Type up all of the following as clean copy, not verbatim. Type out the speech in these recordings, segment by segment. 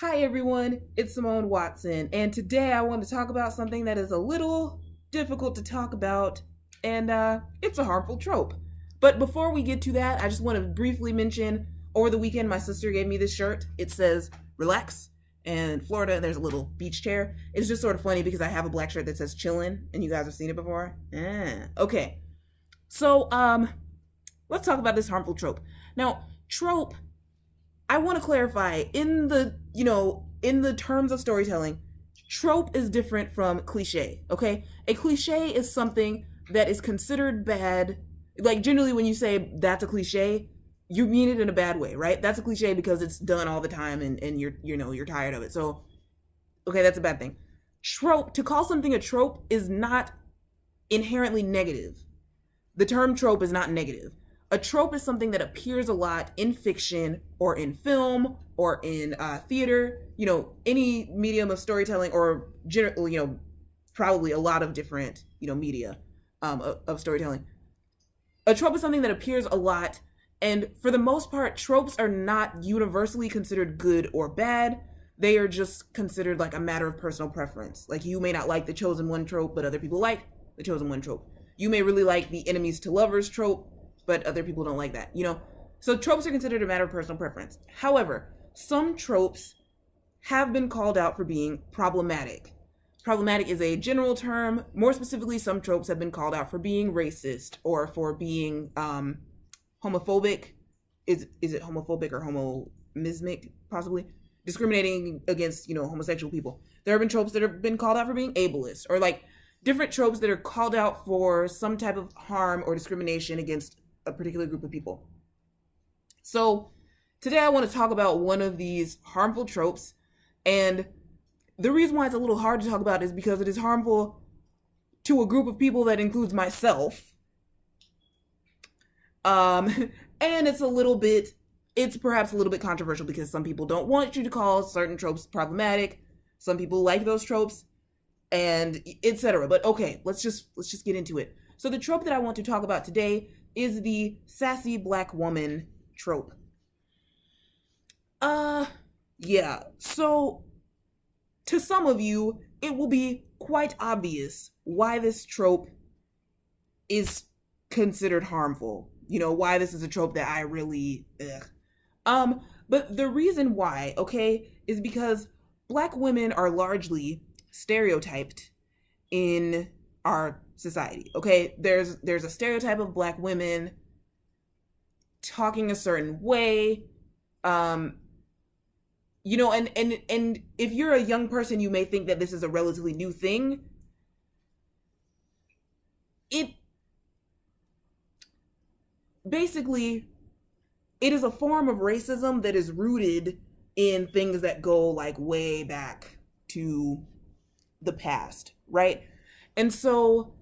Hi everyone, it's Simone Watson, and today I want to talk about something that is a little difficult to talk about, and it's a harmful trope. But before we get to that, I just want to briefly mention over the weekend my sister gave me this shirt. It says relax, and in Florida there's a little beach chair. It's just sort of funny because I have a black shirt that says chillin', and you guys have seen it before. Okay. So, let's talk about this harmful trope. Now, trope, I want to clarify in the terms of storytelling, trope is different from cliche, okay? A cliche is something that is considered bad. Like generally when you say that's a cliche, you mean it in a bad way, right? That's a cliche because it's done all the time and you're tired of it. So, okay, that's a bad thing. Trope, to call something a trope is not inherently negative. The term trope is not negative. A trope is something that appears a lot in fiction or in film or in theater, any medium of storytelling or generally, probably a lot of different, media of storytelling. A trope is something that appears a lot. And for the most part, tropes are not universally considered good or bad. They are just considered like a matter of personal preference. Like you may not like the chosen one trope, but other people like the chosen one trope. You may really like the enemies to lovers trope, but other people don't like that, So tropes are considered a matter of personal preference. However, some tropes have been called out for being problematic. Problematic is a general term. More specifically, some tropes have been called out for being racist or for being homophobic. Is it homophobic or homomismic, possibly? Discriminating against, homosexual people. There have been tropes that have been called out for being ableist or like different tropes that are called out for some type of harm or discrimination against a particular group of people. So today I want to talk about one of these harmful tropes, and the reason why it's a little hard to talk about is because it is harmful to a group of people that includes myself. And it's perhaps a little bit controversial because some people don't want you to call certain tropes problematic. Some people like those tropes and etc. But okay, let's just get into it. So the trope that I want to talk about today is the sassy black woman trope. Yeah. So to some of you, it will be quite obvious why this trope is considered harmful. Why this is a trope that I really but the reason why, okay, is because black women are largely stereotyped in our society. Okay, there's a stereotype of black women talking a certain way, and if you're a young person, you may think that this is a relatively new thing. It basically, it is a form of racism that is rooted in things that go like way back to the past, right? And so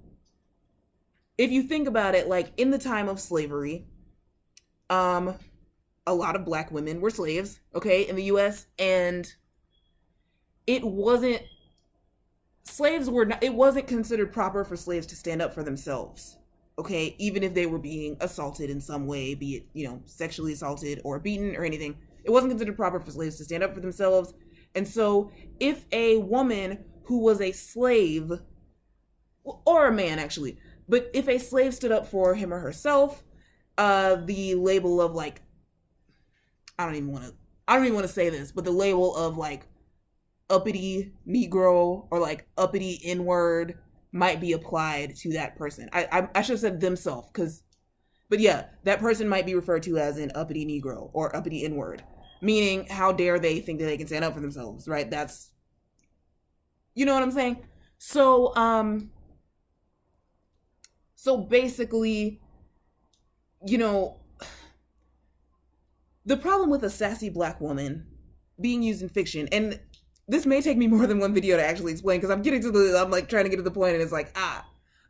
if you think about it, like in the time of slavery, a lot of black women were slaves, okay, in the US, and it wasn't considered proper for slaves to stand up for themselves, okay, even if they were being assaulted in some way, be it, sexually assaulted or beaten or anything. It wasn't considered proper for slaves to stand up for themselves. And so if a woman who was a slave, or a man actually, but if a slave stood up for him or herself, the label of like, I don't even want to say this, but the label of like uppity Negro or like uppity N-word might be applied to that person. I should have said themselves, but yeah, that person might be referred to as an uppity Negro or uppity N-word, meaning how dare they think that they can stand up for themselves, right? That's, you know what I'm saying? So, so basically, the problem with a sassy black woman being used in fiction, and this may take me more than one video to actually explain because I'm like trying to get to the point and it's like,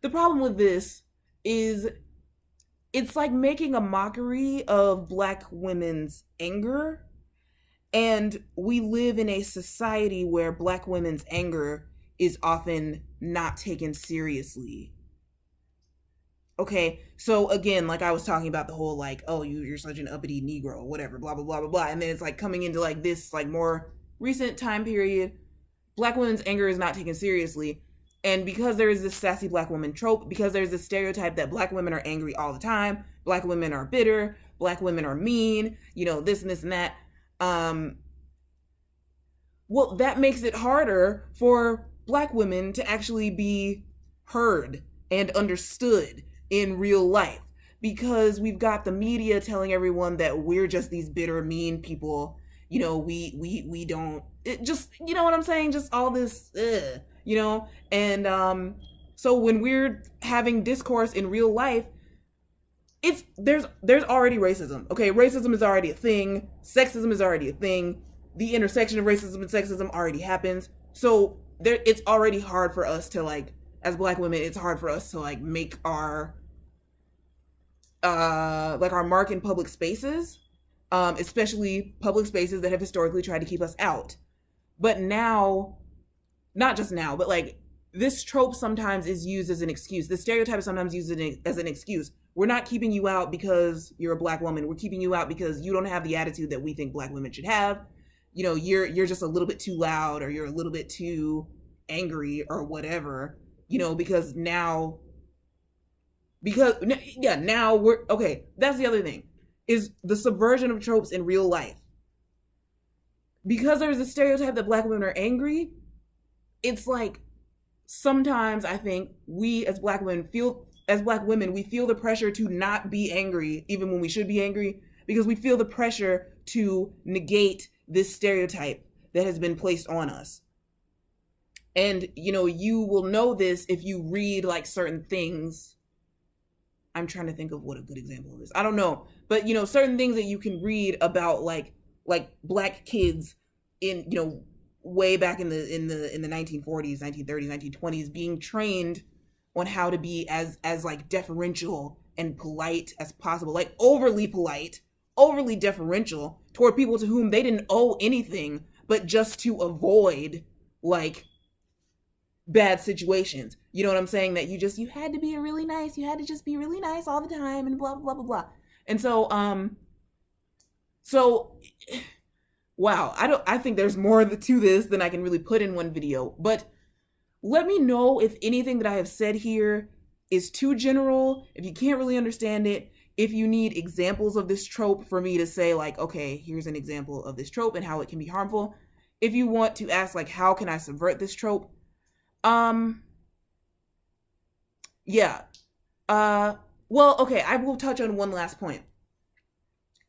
the problem with this is it's like making a mockery of black women's anger. And we live in a society where black women's anger is often not taken seriously. Okay, so again, like I was talking about the whole like, oh, you're such an uppity Negro, whatever, blah, blah, blah, blah, blah. And then it's like coming into like this like more recent time period, Black women's anger is not taken seriously. And because there is this sassy Black woman trope, because there's this stereotype that Black women are angry all the time, Black women are bitter, Black women are mean, you know, this and this and that. Well, that makes it harder for Black women to actually be heard and understood in real life, because we've got the media telling everyone that we're just these bitter, mean people. You know, we don't, it just, you know what I'm saying? Just all this, you know? And so when we're having discourse in real life, there's already racism. Okay, racism is already a thing. Sexism is already a thing. The intersection of racism and sexism already happens. So it's already hard for us to, like, as Black women, it's hard for us to, like, make our our mark in public spaces, especially public spaces that have historically tried to keep us out. But now, not just now, but like this trope sometimes is used as an excuse. The stereotype is sometimes used as an excuse. We're not keeping you out because you're a Black woman. We're keeping you out because you don't have the attitude that we think Black women should have. You know, you're just a little bit too loud, or you're a little bit too angry, or whatever. You know, now we're okay. That's the other thing, is the subversion of tropes in real life. Because there's a stereotype that Black women are angry, it's like sometimes I think we as Black women we feel the pressure to not be angry even when we should be angry, because we feel the pressure to negate this stereotype that has been placed on us. And, you know, you will know this if you read like certain things. I'm trying to think of what a good example of this. I don't know. But, you know, certain things that you can read about like Black kids in, you know, way back in the 1940s, 1930s, 1920s, being trained on how to be as like deferential and polite as possible, like overly polite, overly deferential toward people to whom they didn't owe anything, but just to avoid like bad situations. You know what I'm saying? That you had to be really nice. You had to just be really nice all the time, and blah, blah, blah, blah. And so, wow, I think there's more to this than I can really put in one video, but let me know if anything that I have said here is too general, if you can't really understand it, if you need examples of this trope for me to say like, okay, here's an example of this trope and how it can be harmful. If you want to ask like, how can I subvert this trope? Yeah. Well, okay, I will touch on one last point.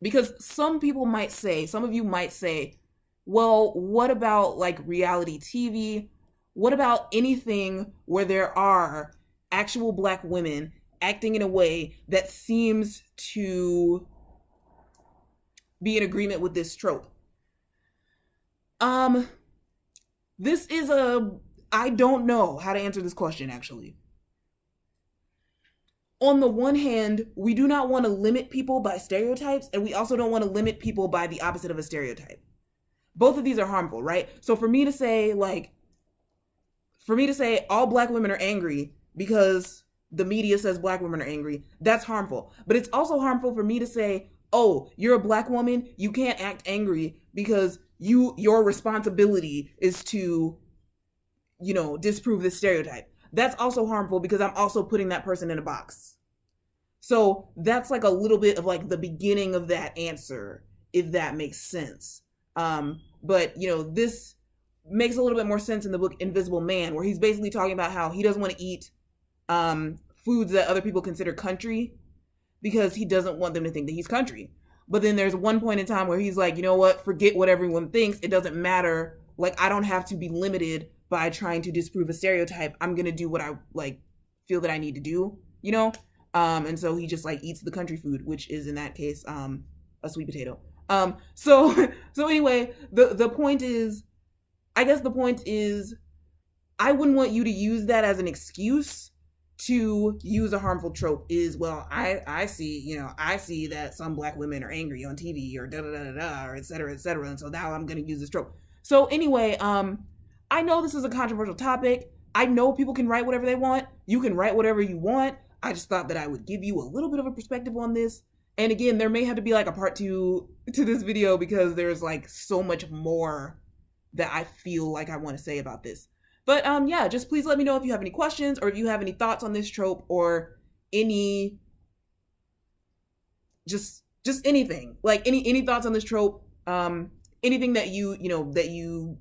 Because some of you might say, well, what about like reality TV? What about anything where there are actual Black women acting in a way that seems to be in agreement with this trope? I don't know how to answer this question, actually. On the one hand, we do not want to limit people by stereotypes, and we also don't want to limit people by the opposite of a stereotype. Both of these are harmful, right? So for me to say all Black women are angry because the media says Black women are angry, that's harmful. But it's also harmful for me to say, oh, you're a Black woman, you can't act angry because your responsibility is to, you know, disprove this stereotype. That's also harmful because I'm also putting that person in a box. So that's like a little bit of like the beginning of that answer, if that makes sense. But, you know, this makes a little bit more sense in the book Invisible Man, where he's basically talking about how he doesn't want to eat foods that other people consider country because he doesn't want them to think that he's country. But then there's one point in time where he's like, you know what, forget what everyone thinks. It doesn't matter. Like, I don't have to be limited by trying to disprove a stereotype. I'm going to do what I like feel that I need to do, you know? And so he just like eats the country food, which is in that case, a sweet potato. So anyway, the point is, I guess the point is, I wouldn't want you to use that as an excuse to use a harmful trope. Is, well, I see that some Black women are angry on TV or da da da da da, or et cetera, and so now I'm going to use this trope. So anyway, I know this is a controversial topic. I know people can write whatever they want. You can write whatever you want. I just thought that I would give you a little bit of a perspective on this. And again, there may have to be like a part 2 to this video because there's like so much more that I feel like I want to say about this. But yeah, just please let me know if you have any questions or if you have any thoughts on this trope or any just anything. Like any thoughts on this trope, anything that you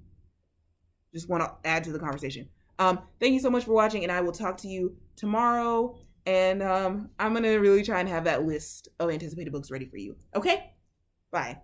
just want to add to the conversation. Thank you so much for watching, and I will talk to you tomorrow. And I'm gonna really try and have that list of anticipated books ready for you. Okay? Bye.